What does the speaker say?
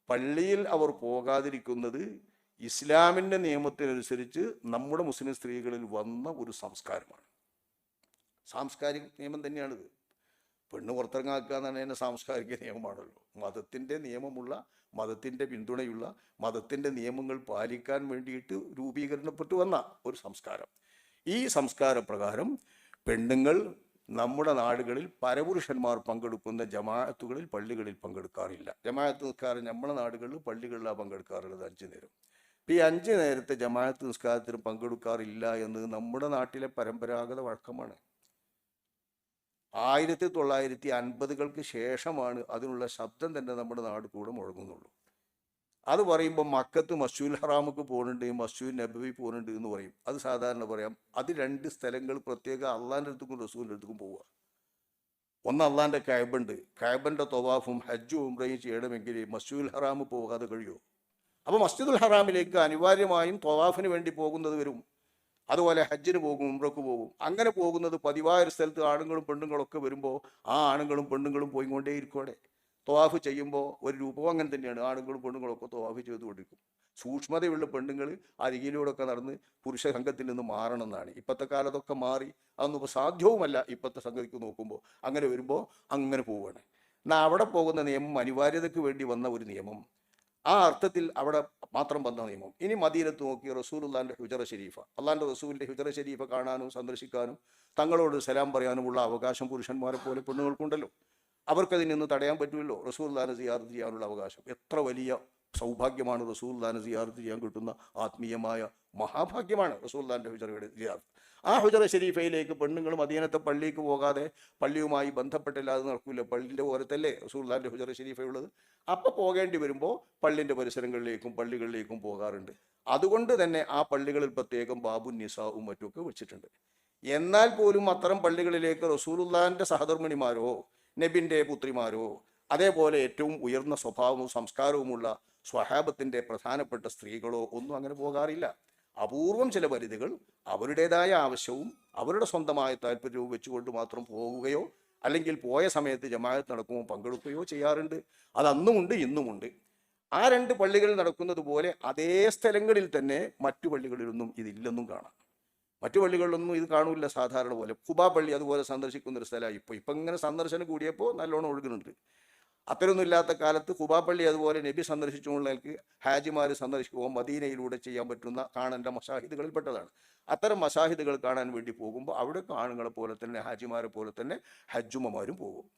പള്ളിയിൽ അവർ പോകാതിരിക്കുന്നത് ഇസ്ലാമിൻ്റെ നിയമത്തിനനുസരിച്ച് നമ്മുടെ മുസ്ലിം സ്ത്രീകളിൽ വന്ന ഒരു സംസ്കാരമാണ്. സാംസ്കാരിക നിയമം തന്നെയാണിത്. പെണ്ണ് പുറത്തിറങ്ങാക്കുക എന്നാണ് തന്നെ സാംസ്കാരിക നിയമമാണല്ലോ. മതത്തിൻ്റെ നിയമമുള്ള, മതത്തിൻ്റെ പിന്തുണയുള്ള, മതത്തിൻ്റെ നിയമങ്ങൾ പാലിക്കാൻ വേണ്ടിയിട്ട് രൂപീകരണപ്പെട്ടു വന്ന ഒരു സംസ്കാരം. ഈ സംസ്കാരപ്രകാരം പെണ്ണുങ്ങൾ നമ്മുടെ നാടുകളിൽ പരപുരുഷന്മാർ പങ്കെടുക്കുന്ന ജമാഅത്തുകളിൽ, പള്ളികളിൽ പങ്കെടുക്കാറില്ല. ജമാഅത്ത് നിസ്കാരം നമ്മുടെ നാടുകളിൽ പള്ളികളിലാണ് പങ്കെടുക്കാറുള്ളത് 5 നേരം. ഈ 5 നേരത്തെ ജമാഅത്ത് നിസ്കാരത്തിന് പങ്കെടുക്കാറില്ല എന്ന് നമ്മുടെ നാട്ടിലെ പരമ്പരാഗത വഴക്കമാണ്. 1950-കൾക്ക് ശേഷമാണ് അതിനുള്ള ശബ്ദം തന്നെ നമ്മുടെ നാട് കൂടെ മുഴങ്ങുന്നുള്ളൂ. അത് പറയുമ്പോൾ മക്കത്ത് മസ്ജിദുൽ ഹറാമുക്ക് പോകുന്നുണ്ട്, മസ്ജിദ് നബവി പോകുന്നുണ്ട് എന്ന് പറയും. അത് സാധാരണ പറയാം. അത് 2 സ്ഥലങ്ങൾ പ്രത്യേക അള്ളാൻ്റെ അടുത്തേക്കും റസൂലിൻ്റെ അടുത്തേക്കും പോവുക. ഒന്ന് അള്ളാൻ്റെ കഅബയുണ്ട്. കഅബൻ്റെ തവാഫും ഹജ്ജും ഉംറയും ചെയ്യണമെങ്കിൽ മസ്ജിദുൽ ഹറാം പോകാതെ കഴിയുമോ? അപ്പോൾ മസ്ജിദുൽ ഹറാമിലേക്ക് അനിവാര്യമായും തവാഫിന് വേണ്ടി പോകുന്നത് വരും. അതുപോലെ ഹജ്ജിന് പോകും, ഉംറക്ക് പോകും. അങ്ങനെ പോകുന്നത് പതിവായ ഒരു സ്ഥലത്ത് ആണുങ്ങളും പെണ്ണുങ്ങളൊക്കെ വരുമ്പോൾ ആ ആണുങ്ങളും പെണ്ണുങ്ങളും പോയിക്കൊണ്ടേയിരിക്കും. തവാഫ് ചെയ്യുമ്പോൾ ഒരു രൂപവും അങ്ങനെ തന്നെയാണ്. ആണുങ്ങളും പെണ്ണുങ്ങളൊക്കെ തവാഫ് ചെയ്തുകൊണ്ടിരിക്കും. സൂക്ഷ്മതയുള്ള പെണ്ണുങ്ങൾ അരികിലൂടെയൊക്കെ നടന്ന് പുരുഷ സംഘത്തിൽ നിന്ന് മാറണം എന്നാണ്. ഇപ്പോഴത്തെ കാലത്തൊക്കെ മാറി. അതൊന്നും ഇപ്പോൾ സാധ്യവുമല്ല ഇപ്പോഴത്തെ സംഗതിക്ക് നോക്കുമ്പോൾ. അങ്ങനെ വരുമ്പോൾ അങ്ങനെ പോവുകയാണ്. എന്നാൽ അവിടെ പോകുന്ന നിയമം അനിവാര്യതയ്ക്ക് വേണ്ടി വന്ന ഒരു നിയമം. ആ അർത്ഥത്തിൽ അവിടെ മാത്രം വന്ന നിയമം. ഇനി മദീനത്ത് നോക്കി റസൂലുള്ളാഹിന്റെ ഹുജറ ഷരീഫ, അള്ളാഹിൻ്റെ റസൂലിൻ്റെ ഹുജറ ഷരീഫ കാണാനും സന്ദർശിക്കാനും തങ്ങളോട് സലാം പറയാനുമുള്ള അവകാശം പുരുഷന്മാരെ പോലെ പെണ്ണുങ്ങൾക്കുണ്ടല്ലോ. അവർക്കതിൽ നിന്ന് തടയാൻ പറ്റുമല്ലോ. റസൂലുള്ളാഹിനെ സിയാറത്ത് ചെയ്യാനുള്ള അവകാശം. എത്ര വലിയ സൗഭാഗ്യമാണ് റസൂലുള്ളാഹിനെ സിയാറത്ത് ചെയ്യാൻ കിട്ടുന്ന ആത്മീയമായ മഹാഭാഗ്യമാണ് റസൂലുള്ളാഹിൻ്റെ ഹുജറയുടെ സിയാറത്ത്. ആ ഹുജറ ഷരീഫയിലേക്ക് പെണ്ണുങ്ങൾ മദീനത്തെ പള്ളിക്ക് പോകാതെ പള്ളിയുമായി ബന്ധപ്പെട്ടില്ലാതെ നടക്കില്ല. പള്ളിൻ്റെ ഓരത്തല്ലേ റസൂലുള്ളാഹിൻ്റെ ഹുജറ ഷരീഫയുള്ളത്. അപ്പോൾ പോകേണ്ടി വരുമ്പോൾ പള്ളിൻ്റെ പരിസരങ്ങളിലേക്കും പള്ളികളിലേക്കും പോകാറുണ്ട്. അതുകൊണ്ട് തന്നെ ആ പള്ളികളിൽ പ്രത്യേകം ബാബു നിസാവും മറ്റുമൊക്കെ വെച്ചിട്ടുണ്ട്. എന്നാൽ പോലും അത്തരം പള്ളികളിലേക്ക് റസൂലുള്ളാഹിൻ്റെ സഹധർമ്മിണിമാരോ നബിൻ്റെ പുത്രിമാരോ അതേപോലെ ഏറ്റവും ഉയർന്ന സ്വഭാവവും സംസ്കാരവുമുള്ള സ്വഹാബത്തിൻ്റെ പ്രധാനപ്പെട്ട സ്ത്രീകളോ ഒന്നും അങ്ങനെ പോകാറില്ല. അപൂർവം ചില പരിധികൾ അവരുടേതായ ആവശ്യവും അവരുടെ സ്വന്തമായ താല്പര്യവും വെച്ചുകൊണ്ട് മാത്രം പോകുകയോ അല്ലെങ്കിൽ പോയ സമയത്ത് ജമാഅത്ത് നടക്കുമ്പോൾ പങ്കെടുക്കുകയോ ചെയ്യാറുണ്ട്. അത് അന്നുമുണ്ട്, ഇന്നുമുണ്ട്. ആ 2 പള്ളികളിൽ നടക്കുന്നത് പോലെ അതേ സ്ഥലങ്ങളിൽ തന്നെ മറ്റു പള്ളികളിലൊന്നും ഇതില്ലെന്നും കാണാം. മറ്റു പള്ളികളിലൊന്നും ഇത് കാണൂല സാധാരണ പോലെ. ഖുബാ പള്ളി അതുപോലെ സന്ദർശിക്കുന്ന ഒരു സ്ഥലമായി. ഇപ്പം ഇങ്ങനെ സന്ദർശനം കൂടിയപ്പോൾ നല്ലോണം ഒഴുകുന്നുണ്ട്. അത്തരമൊന്നും ഇല്ലാത്ത കാലത്ത് ഖുബാ പള്ളി അതുപോലെ നബി സന്ദർശിച്ചുകൊണ്ടേക്ക് ഹാജിമാർ സന്ദർശിക്കുമ്പോൾ മദീനയിലൂടെ ചെയ്യാൻ പറ്റുന്ന കാണേണ്ട മശാഹിദുകളിൽ പെട്ടതാണ്. അത്തരം മശാഹിദുകൾ കാണാൻ വേണ്ടി പോകുമ്പോൾ അവിടെ ആണുങ്ങളെ പോലെ തന്നെ ഹാജിമാരെ പോലെ തന്നെ ഹജ്ജുമ്മമാരും പോകും.